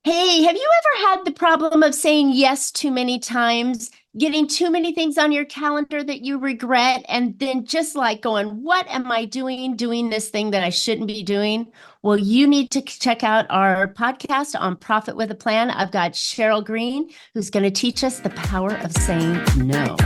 Hey, have you ever had the problem of saying yes too many times, getting too many things on your calendar that you regret, and then just like going, what am I doing this thing that I shouldn't be doing? Well, you need to check out our podcast on Profit with a Plan. I've got Sheryl Green, who's going to teach us the power of saying no.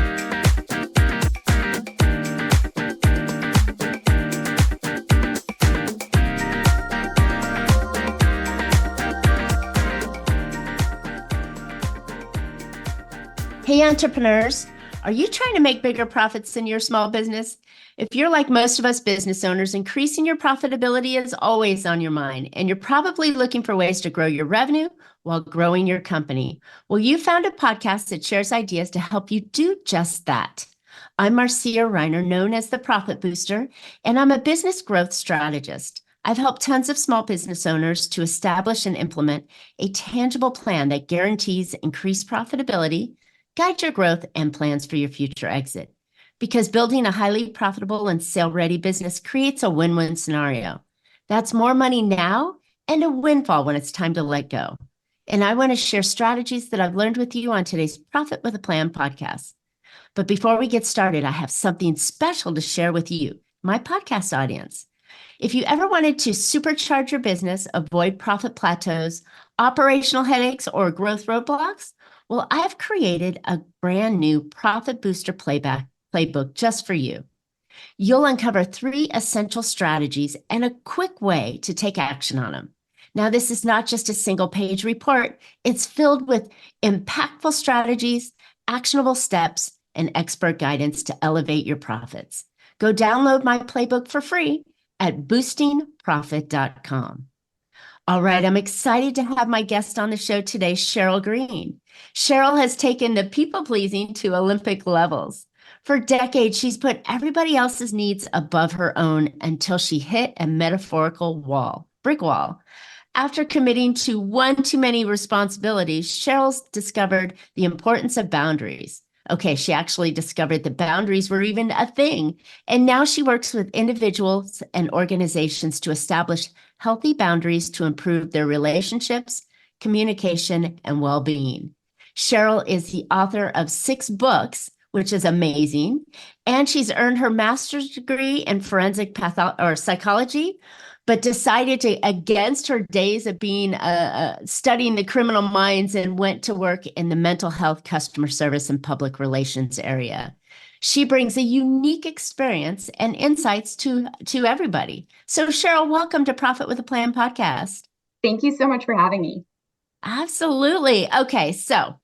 Hey, entrepreneurs, are you trying to make bigger profits in your small business? If you're like most of us business owners, increasing your profitability is always on your mind, and you're probably looking for ways to grow your revenue while growing your company. Well, you found a podcast that shares ideas to help you do just that. I'm Marcia Riner, known as the Profit Booster, and I'm a business growth strategist. I've helped tons of small business owners to establish and implement a tangible plan that guarantees increased profitability, guide your growth, and plans for your future exit. Because building a highly profitable and sale-ready business creates a win-win scenario. That's more money now and a windfall when it's time to let go. And I want to share strategies that I've learned with you on today's Profit with a Plan podcast. But before we get started, I have something special to share with you, my podcast audience. If you ever wanted to supercharge your business, avoid profit plateaus, operational headaches, or growth roadblocks, well, I've created a brand new Profit Booster playbook just for you. You'll uncover 3 essential strategies and a quick way to take action on them. Now, this is not just a single-page report. It's filled with impactful strategies, actionable steps, and expert guidance to elevate your profits. Go download my playbook for free at boostingprofit.com. All right, I'm excited to have my guest on the show today, Sheryl Green. Sheryl has taken the people-pleasing to Olympic levels. For decades, she's put everybody else's needs above her own until she hit a metaphorical brick wall. After committing to one too many responsibilities, Sheryl's discovered the importance of boundaries. Okay, she actually discovered that boundaries were even a thing. And now she works with individuals and organizations to establish healthy boundaries to improve their relationships, communication, and well-being. Sheryl is the author of 6 books, which is amazing. And she's earned her master's degree in forensic psychology, but decided to, against her days of being studying the criminal minds, and went to work in the mental health, customer service, and public relations area. She brings a unique experience and insights to everybody. So, Sheryl, welcome to Profit with a Plan podcast. Thank you so much for having me. Absolutely. Okay, so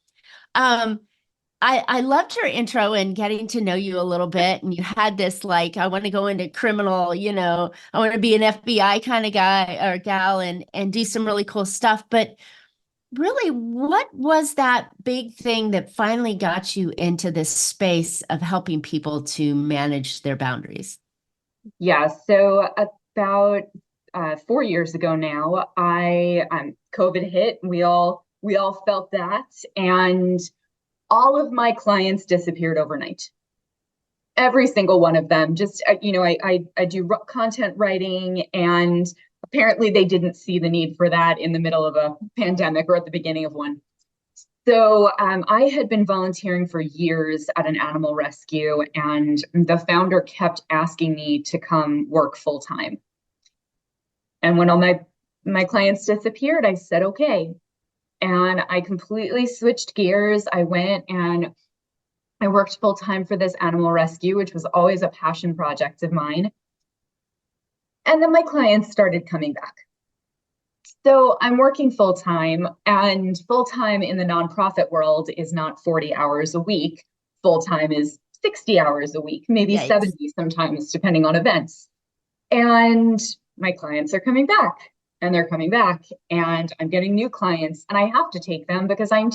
I loved your intro and getting to know you a little bit. And you had this, like, I want to go into criminal, I want to be an FBI kind of guy or gal and do some really cool stuff. But really, what was that big thing that finally got you into this space of helping people to manage their boundaries? Yeah, so about 4 years ago now, COVID hit. We all felt that, and all of my clients disappeared overnight. Every single one of them. Just I do content writing, and apparently they didn't see the need for that in the middle of a pandemic or at the beginning of one. So I had been volunteering for years at an animal rescue, and the founder kept asking me to come work full time. And when all my clients disappeared, I said, okay. And I completely switched gears. I went and I worked full time for this animal rescue, which was always a passion project of mine. And then my clients started coming back. So I'm working full time, and full time in the nonprofit world is not 40 hours a week. Full time is 60 hours a week, maybe Yikes. 70 sometimes, depending on events. And my clients are coming back, and they're coming back, and I'm getting new clients, and I have to take them because I'm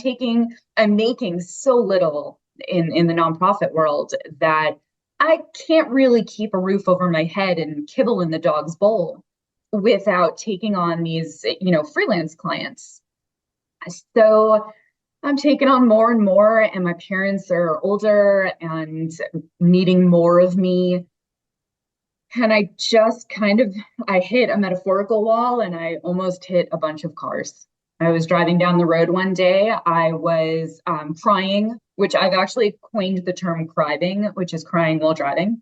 making so little in the nonprofit world that I can't really keep a roof over my head and kibble in the dog's bowl without taking on these, freelance clients. So I'm taking on more and more, and my parents are older and needing more of me. And I just I hit a metaphorical wall, and I almost hit a bunch of cars. I was driving down the road one day. I was crying, which I've actually coined the term cribing, which is crying while driving.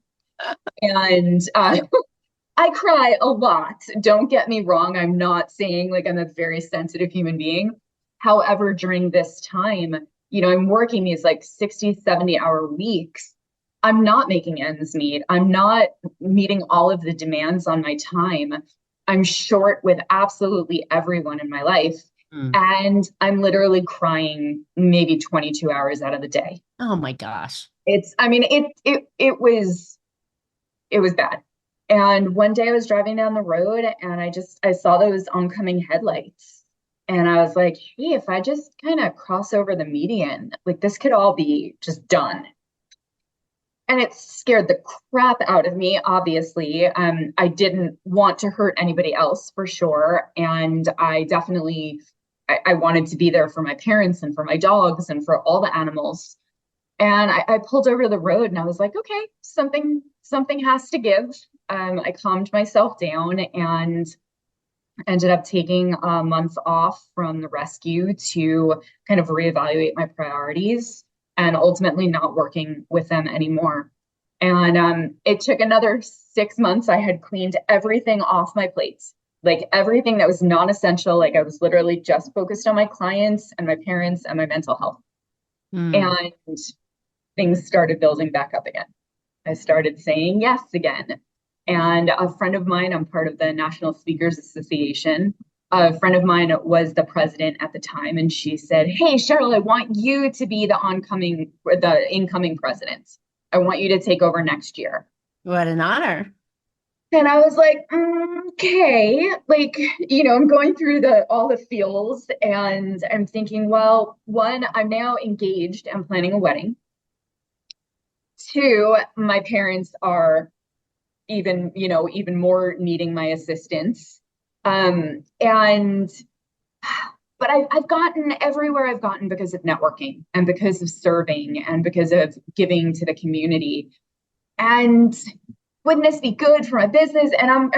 And I cry a lot. Don't get me wrong. I'm not saying like I'm a very sensitive human being. However, during this time, I'm working these like 60, 70-hour weeks. I'm not making ends meet. I'm not meeting all of the demands on my time. I'm short with absolutely everyone in my life. And I'm literally crying maybe 22 hours out of the day. Oh my gosh. It was bad. And one day I was driving down the road and I saw those oncoming headlights. And I was like, hey, if I just kind of cross over the median, like this could all be just done. And it scared the crap out of me, obviously. I didn't want to hurt anybody else for sure. And I definitely, I wanted to be there for my parents and for my dogs and for all the animals. And I pulled over the road and I was like, okay, something has to give. I calmed myself down and ended up taking a month off from the rescue to kind of reevaluate my priorities and ultimately not working with them anymore. And it took another 6 months. I had cleaned everything off my plate, like everything that was non-essential. Like I was literally just focused on my clients and my parents and my mental health. And things started building back up again. I started saying yes again. And a friend of mine, I'm part of the National Speakers Association. A friend of mine was the president at the time, and she said, hey, Sheryl, I want you to be the incoming president. I want you to take over next year. What an honor. And I was like, okay, like, I'm going through all the feels and I'm thinking, well, one, I'm now engaged and planning a wedding. Two, my parents are even more needing my assistance. But I've gotten everywhere I've gotten because of networking and because of serving and because of giving to the community. And wouldn't this be good for my business? And I've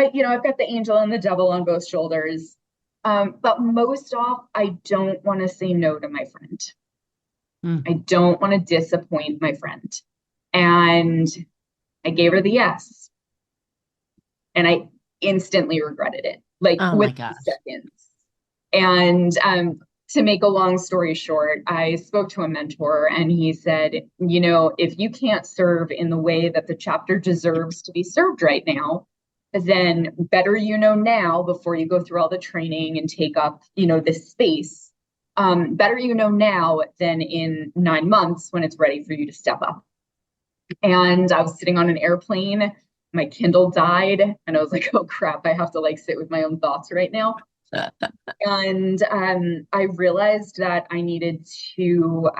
got the angel and the devil on both shoulders. But most off, I don't want to say no to my friend. I don't want to disappoint my friend. And I gave her the yes. And I instantly regretted it, like within seconds. And to make a long story short, I spoke to a mentor and he said, if you can't serve in the way that the chapter deserves to be served right now, then better now before you go through all the training and take up, this space. Better now than in 9 months when it's ready for you to step up. And I was sitting on an airplane, my Kindle died, and I was like, oh crap, I have to like sit with my own thoughts right now. And I realized that I needed to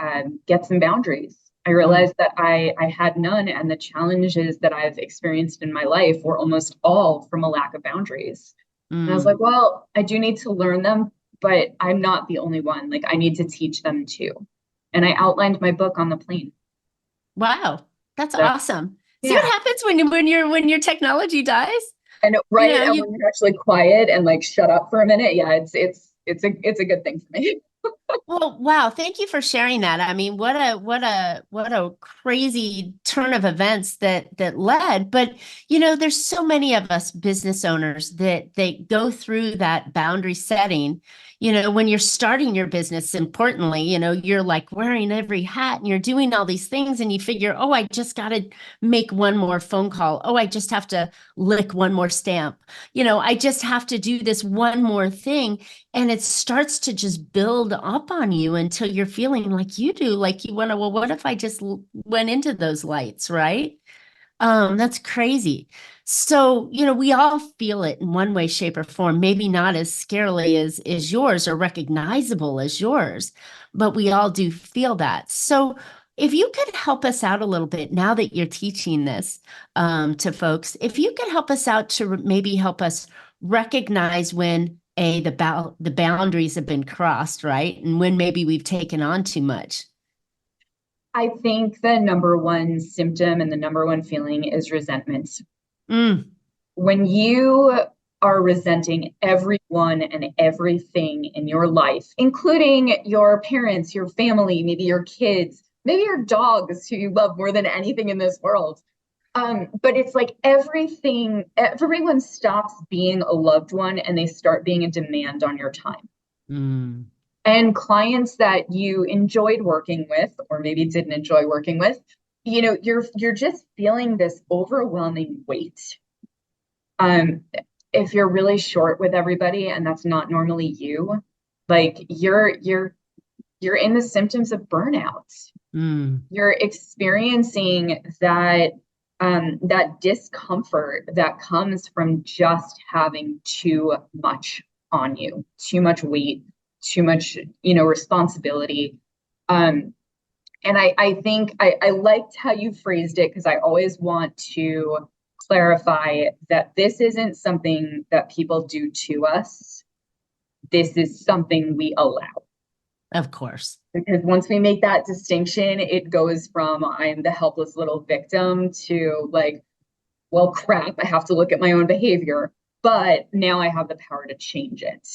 get some boundaries. I realized that I had none, and the challenges that I've experienced in my life were almost all from a lack of boundaries. And I was like, well, I do need to learn them, but I'm not the only one. Like I need to teach them too. And I outlined my book on the plane. Wow, that's awesome. See what happens when your technology dies? I know, right? And when you're actually quiet and like shut up for a minute, it's a good thing for me. Well, wow, thank you for sharing that. I mean, what a crazy turn of events that led. But there's so many of us business owners that they go through that boundary setting. When you're starting your business, importantly, you're like wearing every hat and you're doing all these things and you figure, oh, I just got to make one more phone call. Oh, I just have to lick one more stamp. I just have to do this one more thing. And it starts to just build up on you until you're feeling like you do, like you want to, well, what if I just went into those lights, right? That's crazy. So, we all feel it in one way, shape, or form, maybe not as scarily as yours or recognizable as yours, but we all do feel that. So if you could help us out a little bit now that you're teaching this to folks, if you could help us out to maybe help us recognize when the boundaries have been crossed, right? And when maybe we've taken on too much. I think the number one symptom and the number one feeling is resentment. When you are resenting everyone and everything in your life, including your parents, your family, maybe your kids, maybe your dogs who you love more than anything in this world. But it's like everyone stops being a loved one and they start being a demand on your time. Mm. And clients that you enjoyed working with, or maybe didn't enjoy working with, you're just feeling this overwhelming weight. If you're really short with everybody and that's not normally you, like you're in the symptoms of burnout. Mm. You're experiencing that discomfort that comes from just having too much on you, too much weight, too much, responsibility. And I think I liked how you phrased it, because I always want to clarify that this isn't something that people do to us. This is something we allow. Of course. Because once we make that distinction, it goes from I'm the helpless little victim to like, well, crap, I have to look at my own behavior, but now I have the power to change it.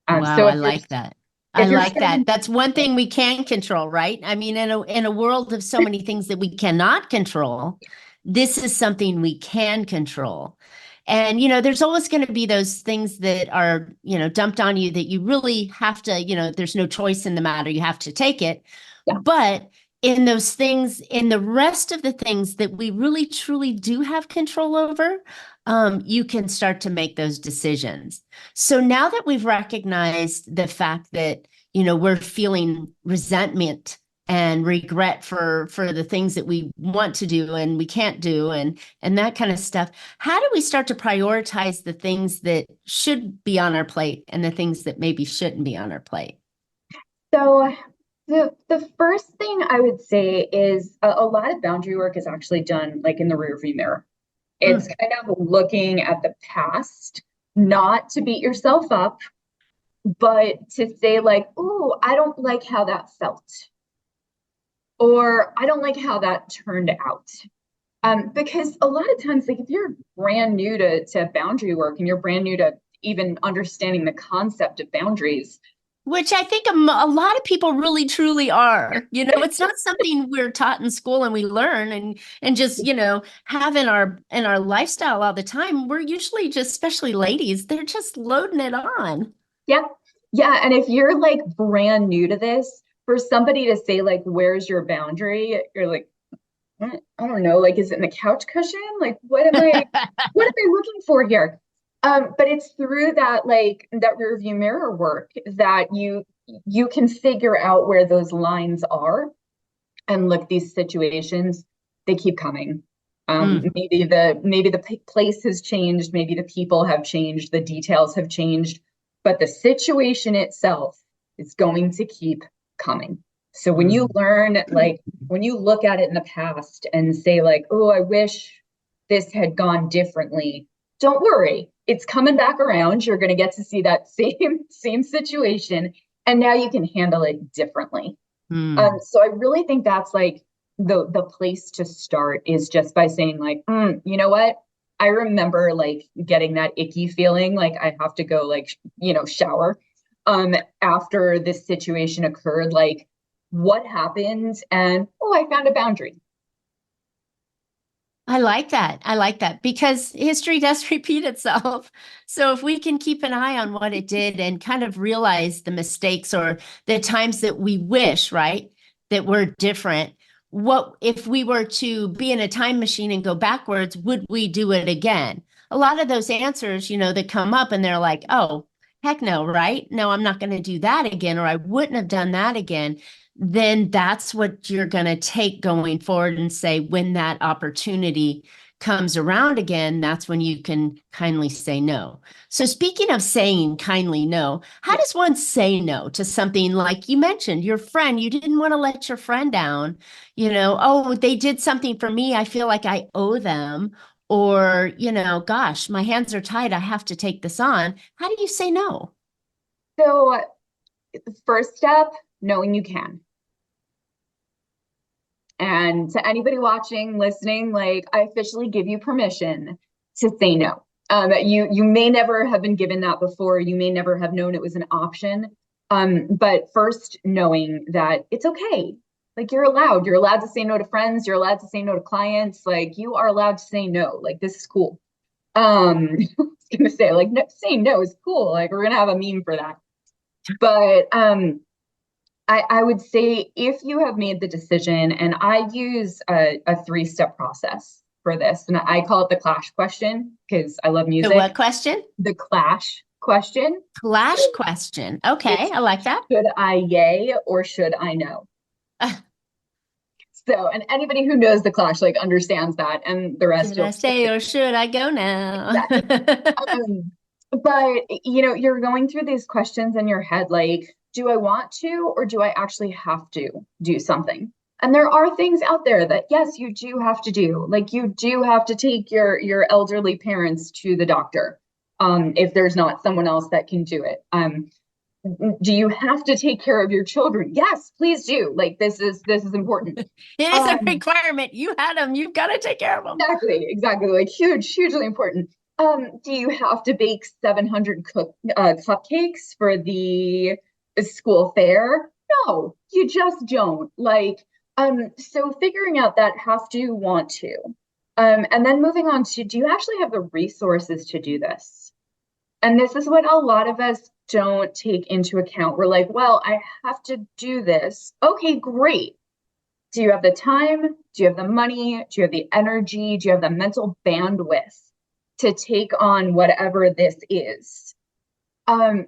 Wow, So I like that. I if you're like that. starting, That's one thing we can control, right? I mean, in a world of so many things that we cannot control, this is something we can control. And, there's always going to be those things that are, dumped on you that you really have to, there's no choice in the matter. You have to take it. yeah. But in those things, in the rest of the things that we really truly do have control over, you can start to make those decisions. So now that we've recognized the fact that, we're feeling resentment and regret for the things that we want to do and we can't do and that kind of stuff, how do we start to prioritize the things that should be on our plate and the things that maybe shouldn't be on our plate? So the first thing I would say is a lot of boundary work is actually done like in the rearview mirror. It's kind of looking at the past, not to beat yourself up, but to say like, oh, I don't like how that felt. Or I don't like how that turned out. Because a lot of times, like if you're brand new to boundary work and you're brand new to even understanding the concept of boundaries, which I think a lot of people really truly are. It's not something we're taught in school and we learn and just, have in our lifestyle all the time. We're usually just, especially ladies, they're just loading it on. Yeah. Yeah. And if you're like brand new to this, for somebody to say like, where's your boundary? You're like, I don't know, like, is it in the couch cushion? Like, what am I looking for here? But it's through that, like that rear view mirror work that you can figure out where those lines are. And look, these situations, they keep coming. Maybe the place has changed, maybe the people have changed, the details have changed, but the situation itself is going to keep coming. So when you learn, like when you look at it in the past and say like, oh, I wish this had gone differently, don't worry, it's coming back around. You're going to get to see that same situation, and now you can handle it differently. So I really think that's like the place to start, is just by saying like, you know what? I remember like getting that icky feeling, like I have to go like, shower after this situation occurred. Like, what happened? And I found a boundary. I like that. I like that, because history does repeat itself. So if we can keep an eye on what it did and kind of realize the mistakes or the times that we wish, right, that we're different, what if we were to be in a time machine and go backwards, would we do it again? A lot of those answers, that come up and they're like, oh, heck no, right? No, I'm not going to do that again, or I wouldn't have done that again. Then that's what you're going to take going forward and say, when that opportunity comes around again, that's when you can kindly say no. So speaking of saying kindly no, how does one say no to something like you mentioned, your friend? You didn't want to let your friend down, oh, they did something for me, I feel like I owe them, or, gosh, my hands are tied, I have to take this on. How do you say no? So first step, knowing you can. And to anybody watching, listening, like I officially give you permission to say no. You may never have been given that before. You may never have known it was an option. But first knowing that it's okay. Like you're allowed to say no to friends. You're allowed to say no to clients. Like you are allowed to say no. Like this is cool. I was gonna say like no, saying no is cool. Like we're gonna have a meme for that. But I would say if you have made the decision, and I use a 3-step process for this, and I call it the clash question because I love music. The what question? The clash question. Clash question. Okay, I like that. Should I yay or should I no? So, and anybody who knows the clash like understands that, and the rest. Should I stay or should I go now? Exactly. But you're going through these questions in your head, like, do I want to, or do I actually have to do something? And there are things out there that, yes, you do have to do. Like you do have to take your elderly parents to the doctor, if there's not someone else that can do it. Do you have to take care of your children? Yes, please do. Like this is important. It is a requirement. You had them. You've got to take care of them. Exactly. Like hugely important. Do you have to bake 700 cupcakes for the school fair? No, you just don't. Like, so figuring out that have to, want to, and then moving on to, do you actually have the resources to do this? And this is what a lot of us don't take into account. We're like, well, I have to do this. Okay, great. Do you have the time? Do you have the money? Do you have the energy? Do you have the mental bandwidth to take on whatever this is? And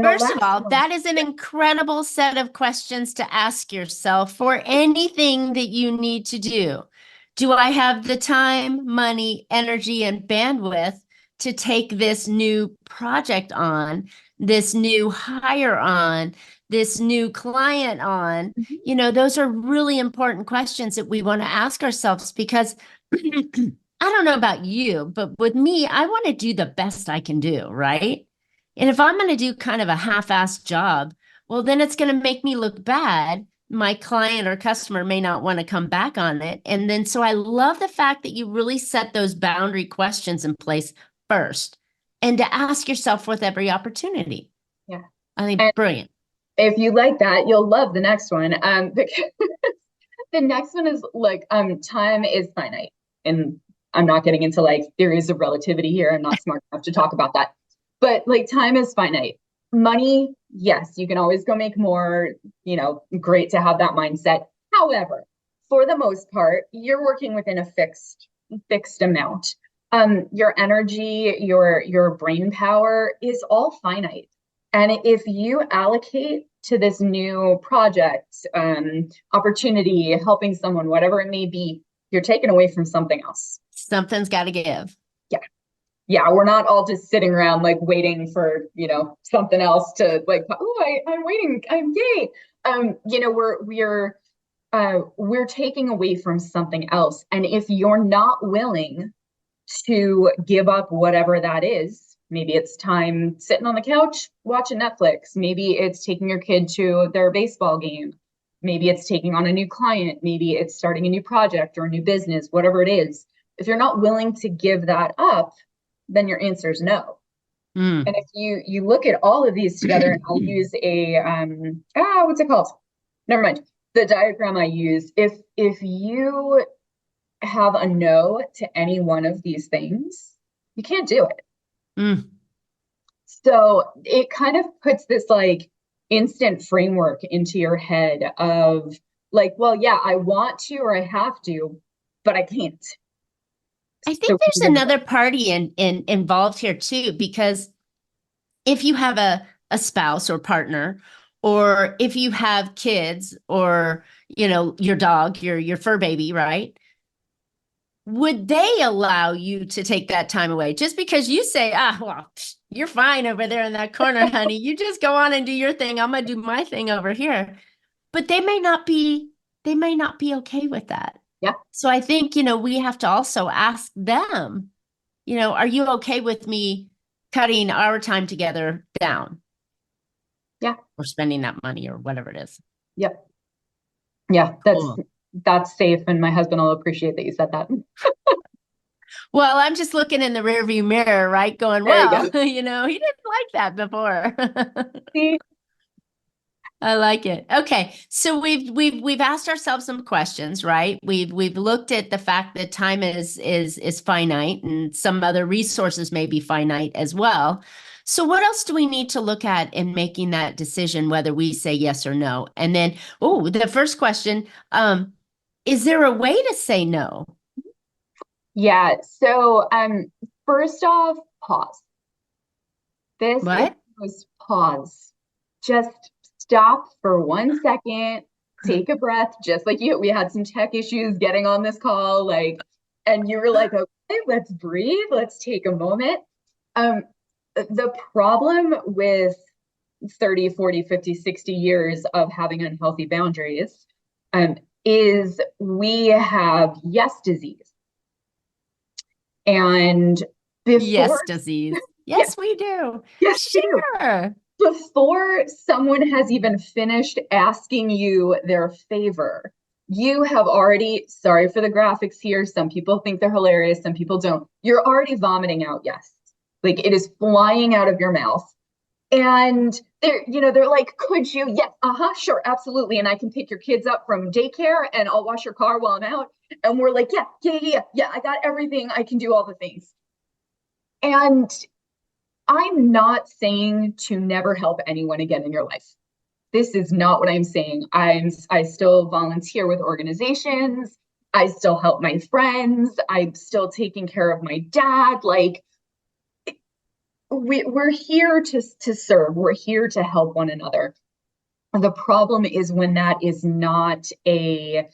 first of all, that is an incredible set of questions to ask yourself for anything that you need to do. Do I have the time, money, energy, and bandwidth to take this new project on, this new hire on, this new client on? Those are really important questions that we want to ask ourselves, because I don't know about you, but with me, I want to do the best I can do, right? And if I'm going to do kind of a half-assed job, well, then it's going to make me look bad. My client or customer may not want to come back on it. And then, so I love the fact that you really set those boundary questions in place first, and to ask yourself with every opportunity. Yeah. I think brilliant. If you like that, you'll love the next one. Because the next one is like, time is finite. And I'm not getting into like theories of relativity here. I'm not smart enough to talk about that. But like time is finite. Money, yes, you can always go make more, great to have that mindset. However, for the most part, you're working within a fixed amount. Your energy, your brain power is all finite. And if you allocate to this new project, opportunity, helping someone, whatever it may be, you're taken away from something else. Something's got to give. Yeah, we're not all just sitting around like waiting for, something else to like, oh, I'm waiting. Yay. We're taking away from something else. And if you're not willing to give up whatever that is, maybe it's time sitting on the couch watching Netflix. Maybe it's taking your kid to their baseball game. Maybe it's taking on a new client. Maybe it's starting a new project or a new business, whatever it is. If you're not willing to give that up, then your answer is no. And if you look at all of these together, and I'll use what's it called? Never mind. The diagram I use, if you have a no to any one of these things, you can't do it. So it kind of puts this like instant framework into your head of like, well, yeah, I want to or I have to, but I can't. I think there's another party involved here too, because if you have a spouse or partner, or if you have kids, or your dog, your fur baby, right? Would they allow you to take that time away just because you say, well, you're fine over there in that corner, honey. You just go on and do your thing. I'm gonna do my thing over here. But they may not be okay with that. Yeah. So I think, we have to also ask them, are you okay with me cutting our time together down? Yeah. Or spending that money or whatever it is. Yep. Yeah, that's safe. And my husband will appreciate that you said that. Well, I'm just looking in the rearview mirror, right? Going, There you well, go. he didn't like that before. See? I like it. Okay. So we've asked ourselves some questions, right? We've looked at the fact that time is finite and some other resources may be finite as well. So what else do we need to look at in making that decision whether we say yes or no? And then, oh, the first question, is there a way to say no? Yeah. So, first off, pause. This is What? was pause. Just stop for 1 second, take a breath, just like we had some tech issues getting on this call, and you were like, okay, let's breathe, let's take a moment. The problem with 30, 40, 50, 60 years of having unhealthy boundaries, is we have yes disease. And before, Yes, disease. yeah, Yes, we do. yes, we do. Sure. Before someone has even finished asking you their favor, you have already, sorry for the graphics here. Some people think they're hilarious, some people don't. You're already vomiting out yes. Like it is flying out of your mouth. And they're like, could you? Yes, sure, absolutely. And I can pick your kids up from daycare and I'll wash your car while I'm out. And we're like, yeah, I got everything. I can do all the things. And I'm not saying to never help anyone again in your life. This is not what I'm saying. I still volunteer with organizations. I still help my friends. I'm still taking care of my dad. Like we're here to serve. We're here to help one another. The problem is when that is not a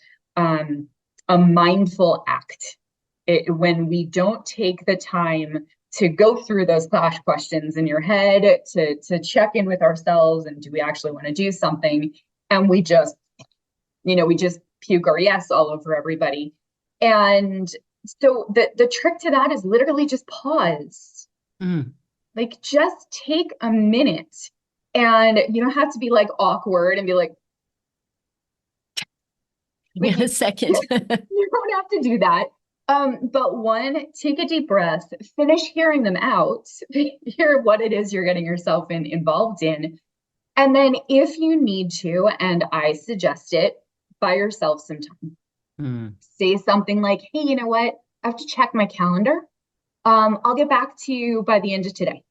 mindful act. When we don't take the time to go through those flash questions in your head, to check in with ourselves, and do we actually want to do something? And we just puke our yes all over everybody. And so the trick to that is literally just pause. Mm. Like just take a minute, and you don't have to be like awkward and be like Wait a second. you don't have to do that. But one, take a deep breath, finish hearing them out, hear what it is you're getting yourself involved in. And then if you need to, and I suggest it, buy yourself some time. Say something like, hey, you know what? I have to check my calendar. I'll get back to you by the end of today.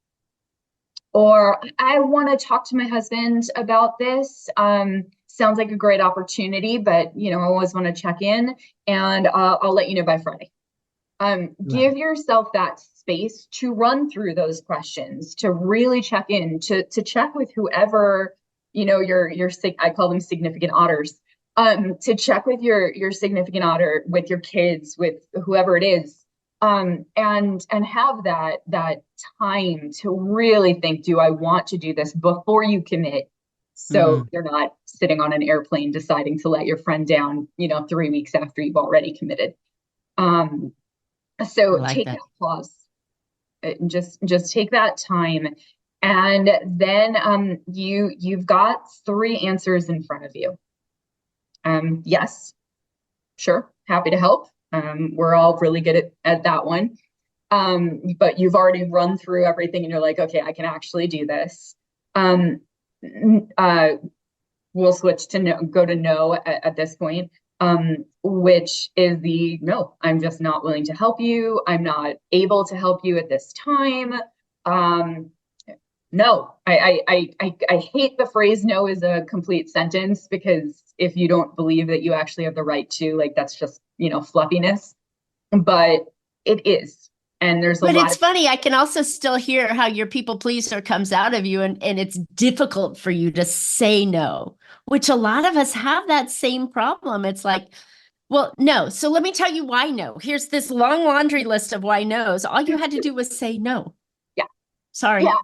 Or I want to talk to my husband about this. Sounds like a great opportunity, but I always want to check in, and I'll let you know by Friday. Give yourself that space to run through those questions, to really check in, to check with whoever, your I call them significant otters, to check with your significant otter, with your kids, with whoever it is, and have that time to really think, do I want to do this before you commit? So you're not sitting on an airplane deciding to let your friend down, 3 weeks after you've already committed. So take that pause, just take that time. And then you've got 3 answers in front of you. Yes, sure, happy to help. We're all really good at that one. But you've already run through everything and you're like, okay, I can actually do this. We'll switch to no, go to no at this point, which is the no, I'm just not willing to help you. I'm not able to help you at this time. No, I hate the phrase no is a complete sentence, because if you don't believe that you actually have the right to, like, that's just, fluffiness, but it is. And there's a lot. But it's funny, I can also still hear how your people pleaser comes out of you, and it's difficult for you to say no, which a lot of us have that same problem. It's like, well, no. So let me tell you why no. Here's this long laundry list of why no's. All you had to do was say no. Yeah. Sorry. Yeah.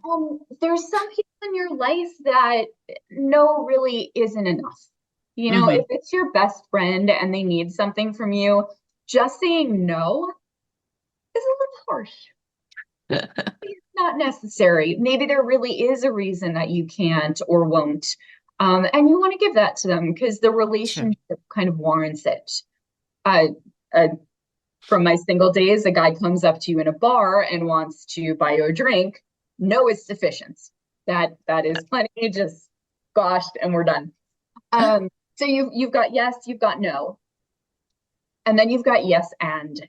There's some people in your life that no really isn't enough. If it's your best friend and they need something from you, just saying no is a little harsh. It's not necessary. Maybe there really is a reason that you can't or won't. And you want to give that to them because the relationship kind of warrants it. From my single days, a guy comes up to you in a bar and wants to buy you a drink. No is sufficient. That is plenty. Just gosh, and we're done. So you've got yes, you've got no, and then you've got yes and.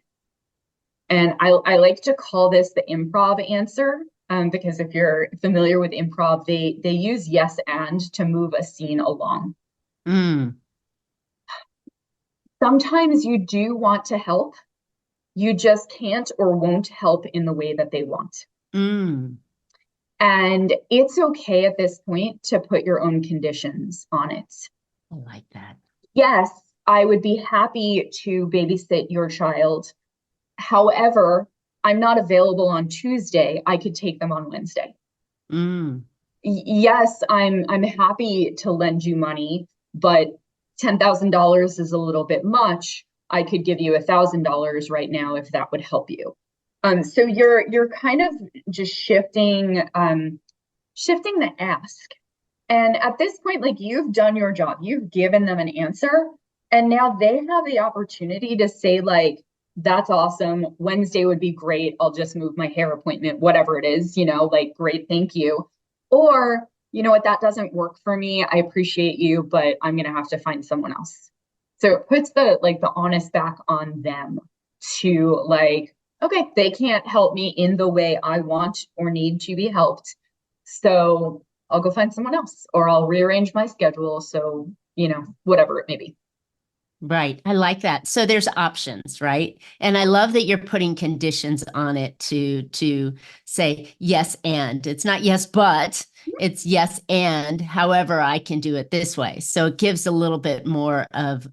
And I like to call this the improv answer, because if you're familiar with improv, they use yes and to move a scene along. Sometimes you do want to help, you just can't or won't help in the way that they want. And it's okay at this point to put your own conditions on it. I like that. Yes, I would be happy to babysit your child. However, I'm not available on Tuesday. I could take them on Wednesday. Yes, I'm happy to lend you money, but $10,000 is a little bit much. I could give you $1,000 right now if that would help you. So you're kind of just shifting the ask. And at this point, like, you've done your job, you've given them an answer, and now they have the opportunity to say, like, that's awesome. Wednesday would be great. I'll just move my hair appointment, whatever it is, like, great, thank you. Or, you know what, that doesn't work for me. I appreciate you, but I'm going to have to find someone else. So it puts the honest back on them to, like, okay, they can't help me in the way I want or need to be helped. So I'll go find someone else, or I'll rearrange my schedule. So, whatever it may be. Right. I like that. So there's options, right? And I love that you're putting conditions on it to say yes and. It's not yes but, it's yes and, however I can do it this way. So it gives a little bit more of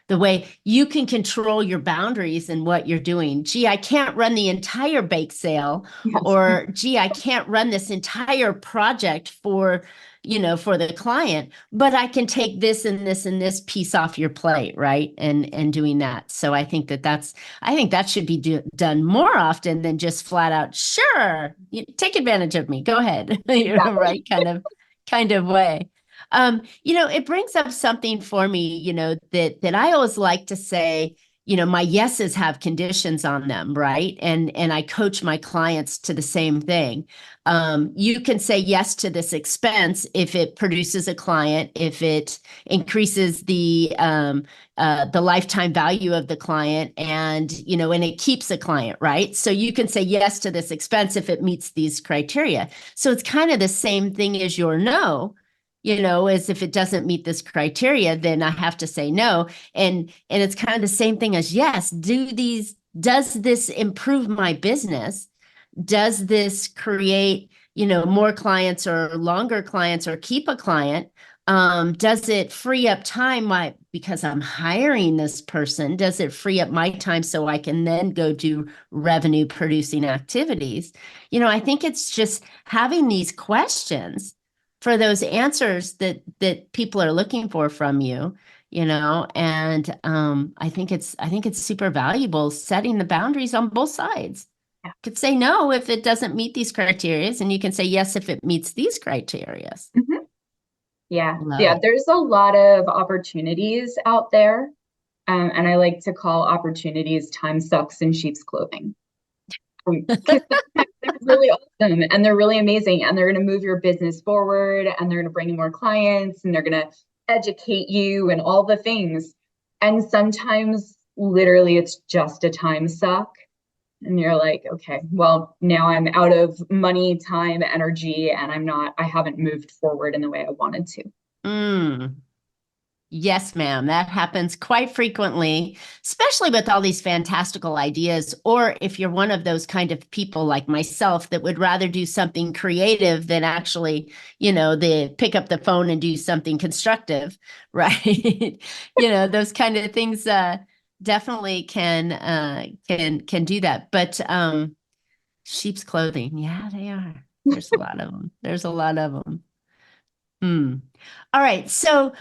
the way you can control your boundaries and what you're doing. Gee, I can't run the entire bake sale, Yes. Or gee, I can't run this entire project for the client, but I can take this and this and this piece off your plate, right? And doing that. So I think that should be done more often than just flat out, sure, take advantage of me, go ahead, right? Kind of way. It brings up something for me, that I always like to say, my yeses have conditions on them, right? And I coach my clients to the same thing. You can say yes to this expense if it produces a client, if it increases the lifetime value of the client, and it keeps a client, right? So you can say yes to this expense if it meets these criteria. So it's kind of the same thing as your no. As if it doesn't meet this criteria, then I have to say no. And it's kind of the same thing as yes. Does this improve my business? Does this create, more clients or longer clients or keep a client? Does it free up time because I'm hiring this person? Does it free up my time so I can then go do revenue producing activities? I think it's just having these questions for those answers that people are looking for from you, and I think it's super valuable setting the boundaries on both sides. Yeah. You could say no if it doesn't meet these criteria, and you can say yes if it meets these criteria. Mm-hmm. Yeah. Love it. There's a lot of opportunities out there. And I like to call opportunities time sucks in sheep's clothing. Because they're really awesome and they're really amazing, and they're going to move your business forward, and they're going to bring you more clients, and they're going to educate you and all the things. And sometimes literally it's just a time suck. And you're like, okay, well, now I'm out of money, time, energy, and I haven't moved forward in the way I wanted to. Yes, ma'am. That happens quite frequently, especially with all these fantastical ideas. Or if you're one of those kind of people like myself that would rather do something creative than actually, pick up the phone and do something constructive, right? Those kind of things definitely can do that. But sheep's clothing, yeah, they are. There's a lot of them. There's a lot of them. All right. So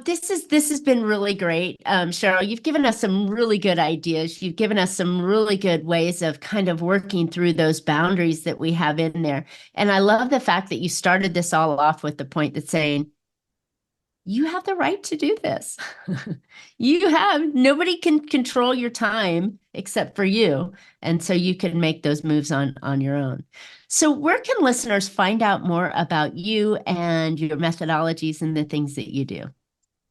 this has been really great. Sheryl, you've given us some really good ideas. You've given us some really good ways of kind of working through those boundaries that we have in there. And I love the fact that you started this all off with the point that's saying, you have the right to do this. Nobody can control your time except for you. And so you can make those moves on your own. So where can listeners find out more about you and your methodologies and the things that you do?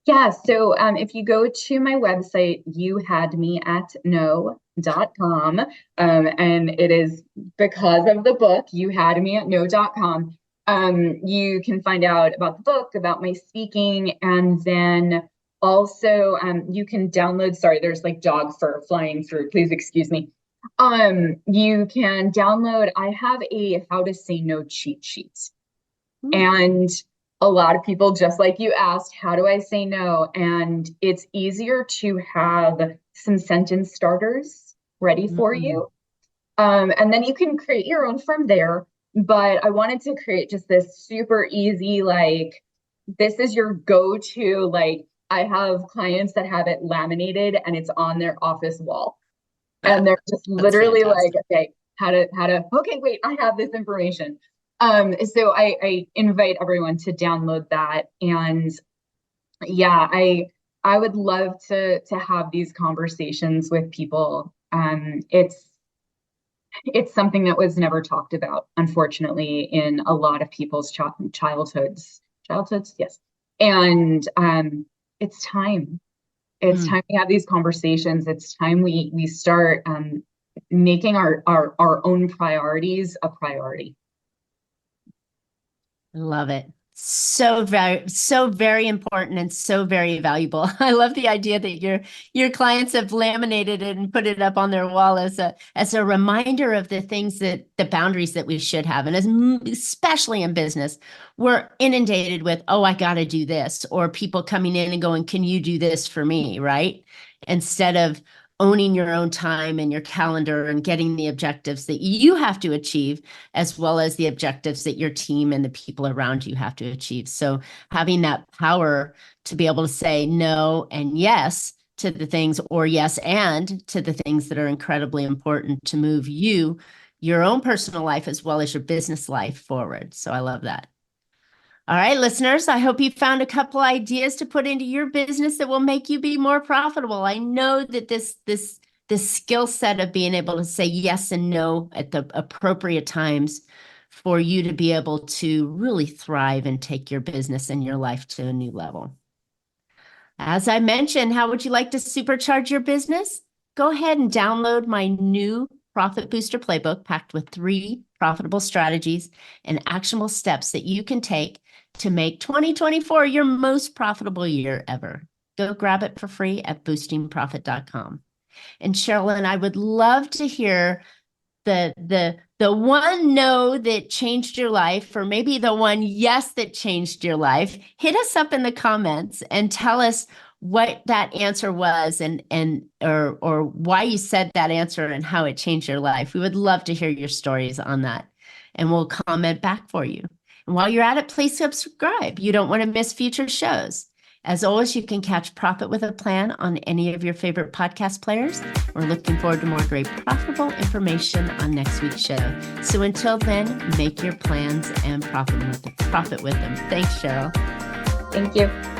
Yeah, so if you go to my website, youhadmeatno.com, and it is because of the book, youhadmeatno.com. You can find out about the book, about my speaking, and then also you can download, sorry, there's like dog fur flying through, please excuse me. You can download, I have a how to say no cheat sheet. And a lot of people, just like you asked, how do I say no? And it's easier to have some sentence starters ready for you. And then you can create your own from there. But I wanted to create just this super easy, like, this is your go-to. Like, I have clients that have it laminated and it's on their office wall. And they're just literally like, okay, okay, wait, I have this information. So I invite everyone to download that. And yeah, I would love to have these conversations with people. It's something that was never talked about, unfortunately, in a lot of people's childhoods, yes. And it's time. It's time we have these conversations. It's time we start making our own priorities a priority. Love it. So very important and so very valuable. I love the idea that your clients have laminated it and put it up on their wall as a reminder of the things the boundaries that we should have. And especially in business, we're inundated with, oh, I got to do this, or people coming in and going, can you do this for me? Right? Instead of owning your own time and your calendar and getting the objectives that you have to achieve, as well as the objectives that your team and the people around you have to achieve. So having that power to be able to say no and yes to the things, or yes and to the things that are incredibly important to move your own personal life, as well as your business life forward. So I love that. All right, listeners, I hope you found a couple ideas to put into your business that will make you be more profitable. I know that this skill set of being able to say yes and no at the appropriate times for you to be able to really thrive and take your business and your life to a new level. As I mentioned, how would you like to supercharge your business? Go ahead and download my new Profit Booster Playbook, packed with 3 profitable strategies and actionable steps that you can take to make 2024 your most profitable year ever. Go grab it for free at boostingprofit.com. And Sheryl, I would love to hear the one no that changed your life, or maybe the one yes that changed your life. Hit us up in the comments and tell us what that answer was or why you said that answer and how it changed your life. We would love to hear your stories on that, and we'll comment back for you. And while you're at it, please subscribe. You don't want to miss future shows. As always, you can catch Profit with a Plan on any of your favorite podcast players. We're looking forward to more great profitable information on next week's show. So until then, make your plans and profit with them. Thanks, Sheryl. Thank you.